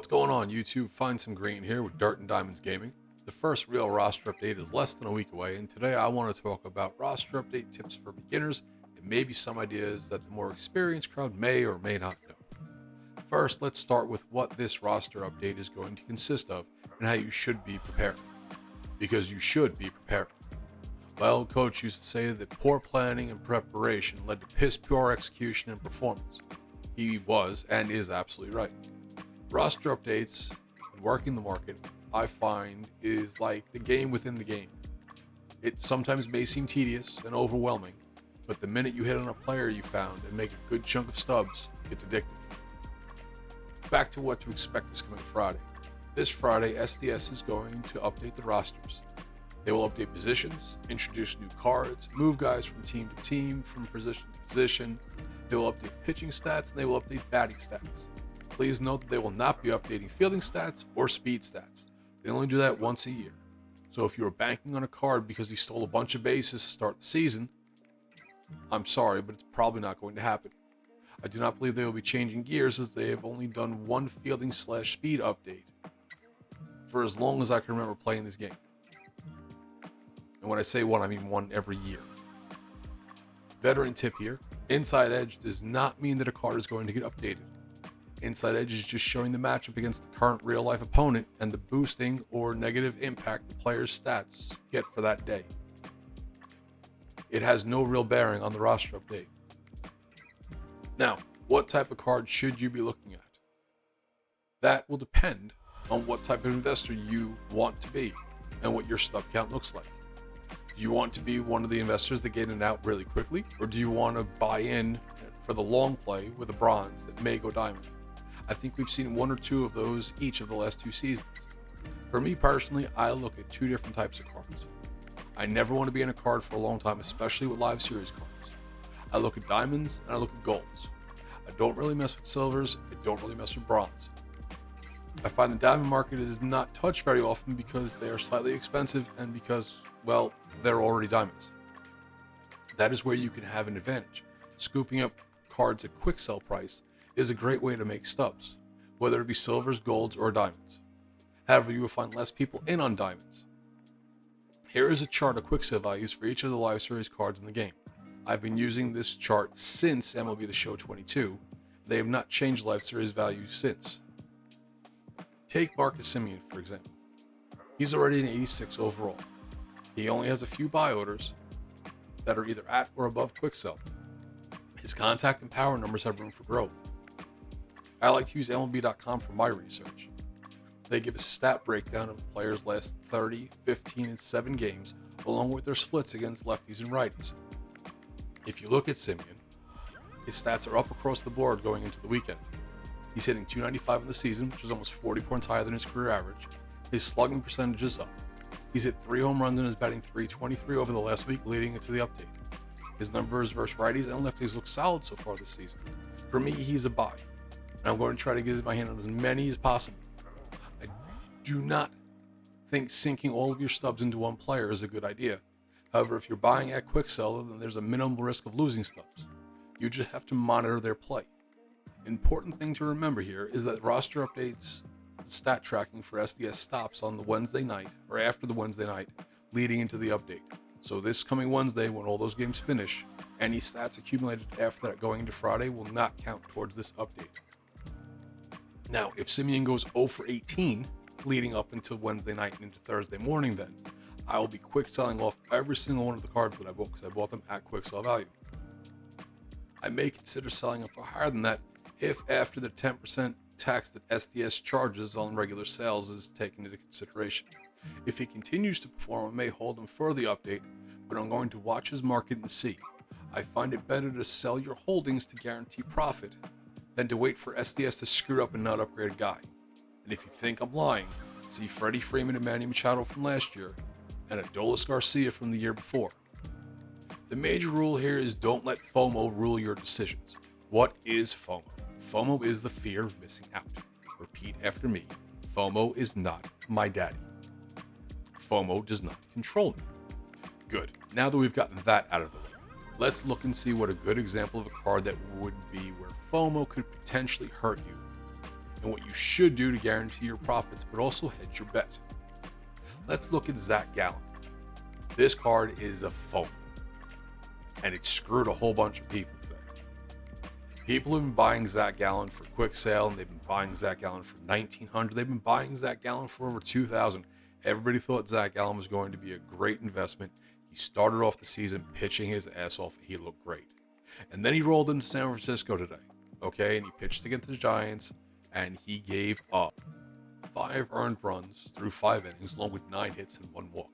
What's going on, YouTube? Find some green here with Dirt and Diamonds Gaming. The first real roster update is less than a week away, and today I want to talk about roster update tips for beginners and maybe some ideas that the more experienced crowd may or may not know. First, let's start with what this roster update is going to consist of and how you should be preparing. Because you should be preparing. My old coach used to say that poor planning and preparation led to piss-poor execution and performance. He was and is absolutely right. Roster updates and working the market, I find, is like the game within the game. It sometimes may seem tedious and overwhelming, but the minute you hit on a player you found and make a good chunk of stubs, it's addictive. Back to what to expect this coming Friday. This Friday, SDS is going to update the rosters. They will update positions, introduce new cards, move guys from team to team, from position to position. They will update pitching stats, and they will update batting stats. Please note that they will not be updating fielding stats or speed stats. They only do that once a year. So if you are banking on a card because he stole a bunch of bases to start the season, I'm sorry, but it's probably not going to happen. I do not believe they will be changing gears, as they have only done one fielding/speed update for as long as I can remember playing this game. And when I say one, I mean one every year. Veteran tip here: Inside Edge does not mean that a card is going to get updated. Inside Edge is just showing the matchup against the current real-life opponent and the boosting or negative impact the player's stats get for that day. It has no real bearing on the roster update. Now, what type of card should you be looking at? That will depend on what type of investor you want to be and what your stub count looks like. Do you want to be one of the investors that get in and out really quickly, or do you want to buy in for the long play with a bronze that may go diamond? I think we've seen one or two of those each of the last two seasons. For me personally, I look at two different types of cards. I never want to be in a card for a long time, especially with live series cards. I look at diamonds and I look at golds. I don't really mess with silvers. I don't really mess with bronze. I find the diamond market is not touched very often because they are slightly expensive and because, well, they're already diamonds. That is where you can have an advantage. Scooping up cards at quick sell price is a great way to make stubs, whether it be silvers, golds, or diamonds. However, you will find less people in on diamonds. Here is a chart of quick sale values for each of the live series cards in the game. I've been using this chart since MLB The Show 22. They have not changed live series values since. Take Marcus Simeon, for example. He's already an 86 overall. He only has a few buy orders that are either at or above quick sell. His contact and power numbers have room for growth. I like to use MLB.com for my research. They give a stat breakdown of the players' last 30, 15, and 7 games, along with their splits against lefties and righties. If you look at Simeon, his stats are up across the board going into the weekend. He's hitting .295 in the season, which is almost 40 points higher than his career average. His slugging percentage is up. He's hit 3 home runs and is batting .323 over the last week leading into the update. His numbers versus righties and lefties look solid so far this season. For me, he's a buy, and I'm going to try to get my hand on as many as possible. I do not think sinking all of your stubs into one player is a good idea. However, if you're buying at quick sell, then there's a minimal risk of losing stubs. You just have to monitor their play. Important thing to remember here is that roster updates, stat tracking for SDS stops on the Wednesday night or after the Wednesday night leading into the update. So this coming Wednesday, when all those games finish, any stats accumulated after that going into Friday will not count towards this update. Now, if Simeon goes 0 for 18 leading up until Wednesday night and into Thursday morning, then I will be quick selling off every single one of the cards that I bought because I bought them at quick sell value. I may consider selling them for higher than that if after the 10% tax that SDS charges on regular sales is taken into consideration. If he continues to perform, I may hold him for the update, but I'm going to watch his market and see. I find it better to sell your holdings to guarantee profit than to wait for SDS to screw up and not upgrade a guy. And if you think I'm lying, see Freddie Freeman and Manny Machado from last year and Adolis Garcia from the year before. The major rule here is don't let FOMO rule your decisions. What is FOMO? FOMO is the fear of missing out. Repeat after me. FOMO is not my daddy. FOMO does not control me. Good. Now that we've gotten that out of the way, let's look and see what a good example of a card that would be where FOMO could potentially hurt you and what you should do to guarantee your profits, but also hedge your bet. Let's look at Zach Gallen. This card is a phone, and it screwed a whole bunch of people today. People have been buying Zach Gallen for quick sale, and they've been buying Zach Gallen for $1,900. They've been buying Zach Gallen for over $2,000. Everybody thought Zach Gallen was going to be a great investment. He started off the season pitching his ass off, and he looked great. And then he rolled into San Francisco today, okay? And he pitched against the Giants, and he gave up 5 earned runs through 5 innings, along with 9 hits and 1 walk.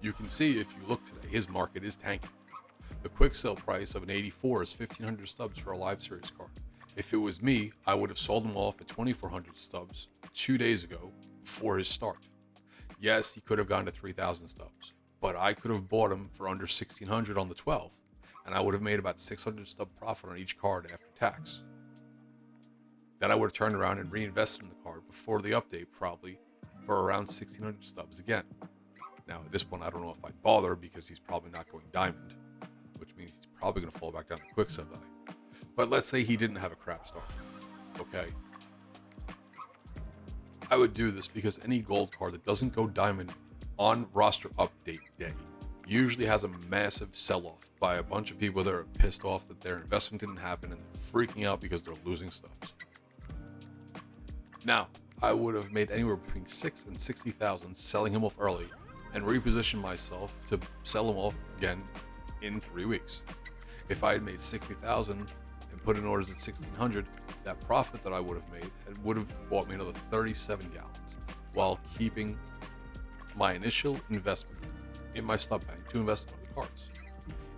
You can see if you look today, his market is tanking. The quick sale price of an 84 is 1,500 stubs for a live series card. If it was me, I would have sold him off at 2,400 stubs 2 days ago before his start. Yes, he could have gone to 3,000 stubs, but I could have bought him for under 1,600 on the 12th, and I would have made about 600 stub profit on each card after tax. Then I would have turned around and reinvested in the card before the update, probably for around 1,600 stubs again. Now, at this point, I don't know if I'd bother because he's probably not going diamond, which means he's probably going to fall back down to quick sell value. But let's say he didn't have a crap start, okay? I would do this because any gold card that doesn't go diamond on roster update day usually has a massive sell-off by a bunch of people that are pissed off that their investment didn't happen and they're freaking out because they're losing stubs. Now, I would have made anywhere between 6,000 and 60,000 selling him off early and reposition myself to sell him off again in 3 weeks. If I had made 60,000 and put in orders at 1,600, that profit that I would have made would have bought me another 37 gallons while keeping my initial investment in my stub bank to invest in other cards.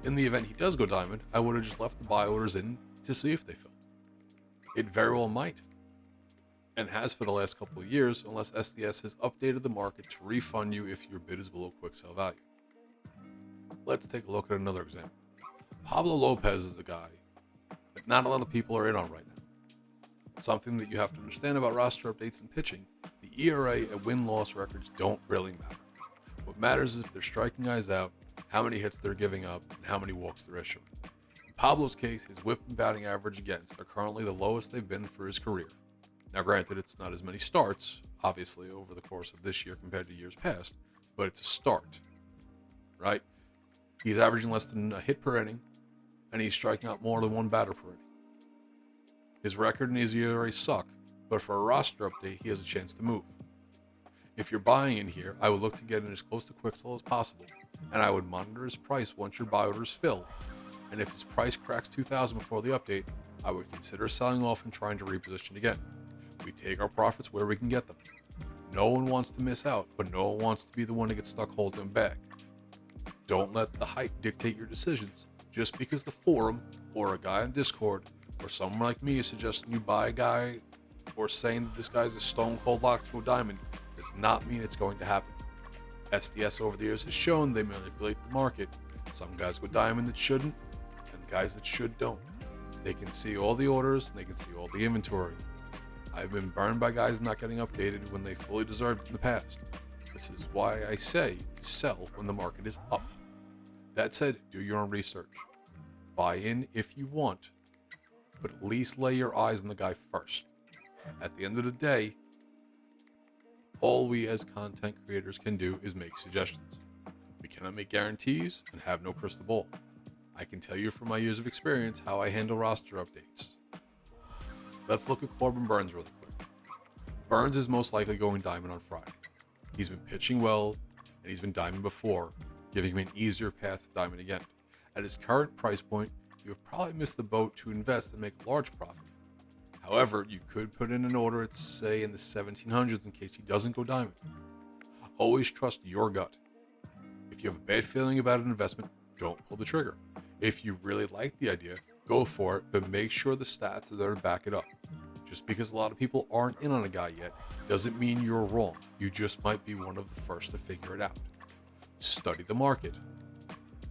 In the event he does go diamond, I would have just left the buy orders in to see if they filled. It very well might, and has for the last couple of years, unless SDS has updated the market to refund you if your bid is below quick sell value. Let's take a look at another example. Pablo Lopez is a guy that not a lot of people are in on right now. Something that you have to understand about roster updates and pitching, the ERA and win-loss records don't really matter. What matters is if they're striking guys out, how many hits they're giving up, and how many walks they're issuing. In Pablo's case, his whip and batting average against are currently the lowest they've been for his career. Now granted, it's not as many starts, obviously, over the course of this year compared to years past, but it's a start, right? He's averaging less than a hit per inning, and he's striking out more than 1 batter per inning. His record and his ERA suck, but for a roster update, he has a chance to move. If you're buying in here, I would look to get in as close to quick sell as possible, and I would monitor his price once your buy orders fill, and if his price cracks 2,000 before the update, I would consider selling off and trying to reposition again. We take our profits where we can get them. No one wants to miss out, but no one wants to be the one to get stuck holding a bag. Don't let the hype dictate your decisions. Just because the forum, or a guy on Discord, or someone like me is suggesting you buy a guy, or saying that this guy's a stone cold lock to go diamond, does not mean it's going to happen. SDS over the years has shown they manipulate the market. Some guys go diamond that shouldn't, and guys that should don't. They can see all the orders, and they can see all the inventory. I've been burned by guys not getting updated when they fully deserved it in the past. This is why I say to sell when the market is up. That said, do your own research. Buy in if you want, but at least lay your eyes on the guy first. At the end of the day, all we as content creators can do is make suggestions. We cannot make guarantees and have no crystal ball. I can tell you from my years of experience how I handle roster updates. Let's look at Corbin Burns really quick. Burns is most likely going diamond on Friday. He's been pitching well, and he's been diamond before, giving him an easier path to diamond again. At his current price point, you have probably missed the boat to invest and make a large profit. However, you could put in an order at, say, in the 1700s in case he doesn't go diamond. Always trust your gut. If you have a bad feeling about an investment, don't pull the trigger. If you really like the idea, go for it, but make sure the stats are there to back it up. Just because a lot of people aren't in on a guy yet, doesn't mean you're wrong. You just might be one of the first to figure it out. Study the market.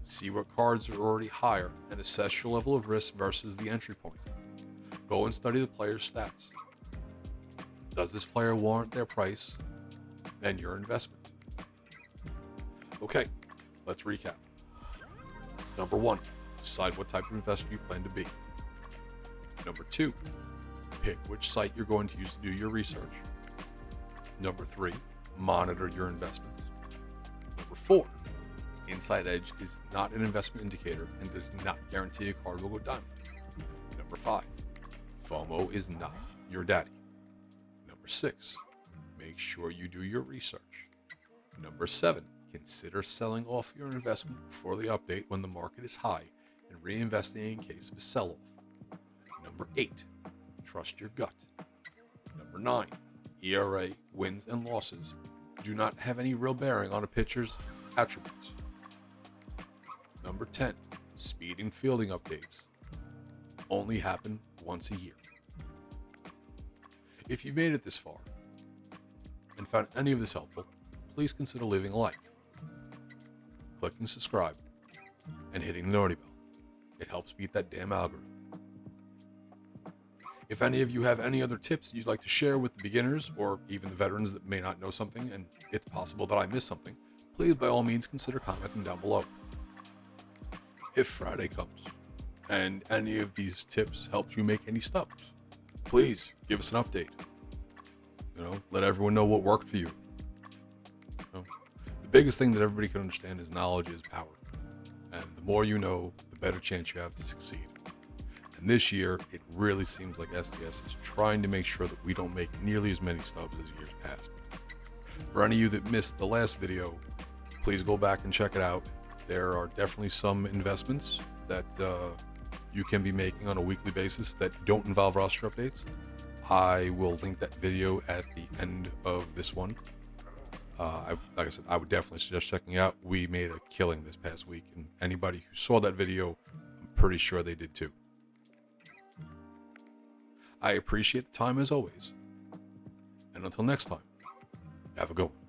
See what cards are already higher and assess your level of risk versus the entry point. Go and study the player's stats. Does this player warrant their price and your investment? Okay, let's recap. Number 1, decide what type of investor you plan to be. Number 2, pick which site you're going to use to do your research. Number 3, monitor your investments. Number 4, Inside Edge is not an investment indicator and does not guarantee a card will go diamond. Number 5, FOMO is not your daddy. Number 6, make sure you do your research. Number 7, consider selling off your investment before the update when the market is high and reinvesting in case of a sell-off. Number 8, trust your gut. Number 9, ERA, wins and losses do not have any real bearing on a pitcher's attributes. Number 10, speed and fielding updates only happen once a year. If you've made it this far and found any of this helpful, please consider leaving a like, clicking subscribe, and hitting the noti bell. It helps beat that damn algorithm. If any of you have any other tips you'd like to share with the beginners or even the veterans that may not know something and it's possible that I missed something, please by all means consider commenting down below. If Friday comes and any of these tips helped you make any stubs, please give us an update. Let everyone know what worked for you. The biggest thing that everybody can understand is knowledge is power. And the more you know, the better chance you have to succeed. And this year, it really seems like SDS is trying to make sure that we don't make nearly as many stubs as years past. For any of you that missed the last video, please go back and check it out. There are definitely some investments that you can be making on a weekly basis that don't involve roster updates. I will link that video at the end of this one. Like I said, I would definitely suggest checking it out. We made a killing this past week, and anybody who saw that video, I'm pretty sure they did too. I appreciate the time as always. And until next time, have a good one.